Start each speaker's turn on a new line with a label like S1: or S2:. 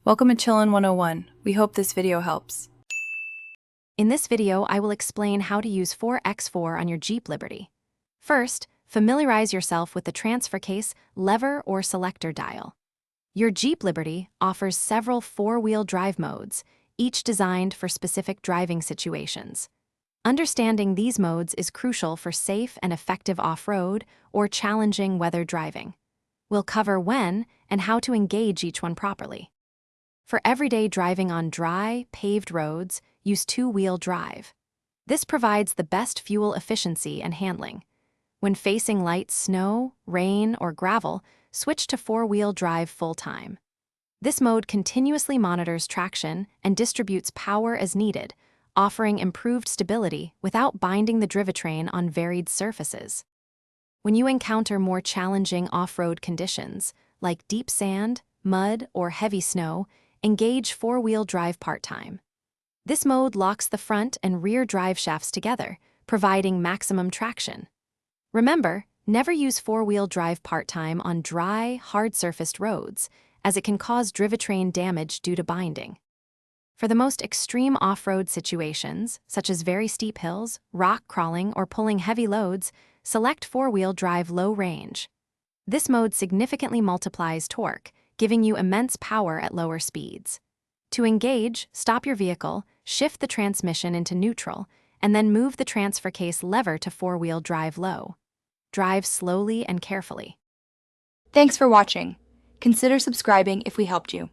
S1: Welcome to Chillin' 101. We hope this video helps.
S2: In this video, I will explain how to use 4x4 on your Jeep Liberty. First, familiarize yourself with the transfer case, lever, or selector dial. Your Jeep Liberty offers several four-wheel drive modes, each designed for specific driving situations. Understanding these modes is crucial for safe and effective off-road or challenging weather driving. We'll cover when and how to engage each one properly. For everyday driving on dry, paved roads, use two-wheel drive. This provides the best fuel efficiency and handling. When facing light snow, rain, or gravel, switch to four-wheel drive full-time. This mode continuously monitors traction and distributes power as needed, offering improved stability without binding the drivetrain on varied surfaces. When you encounter more challenging off-road conditions, like deep sand, mud, or heavy snow, engage four-wheel drive part-time. This mode locks the front and rear drive shafts together, providing maximum traction. Remember, never use four-wheel drive part-time on dry, hard-surfaced roads, as it can cause drivetrain damage due to binding. For the most extreme off-road situations, such as very steep hills, rock crawling, or pulling heavy loads, select four-wheel drive low range. This mode significantly multiplies torque, giving you immense power at lower speeds. To engage, stop your vehicle, shift the transmission into neutral, and then move the transfer case lever to four-wheel drive low. Drive slowly and carefully.
S1: Thanks for watching. Consider subscribing if we helped you.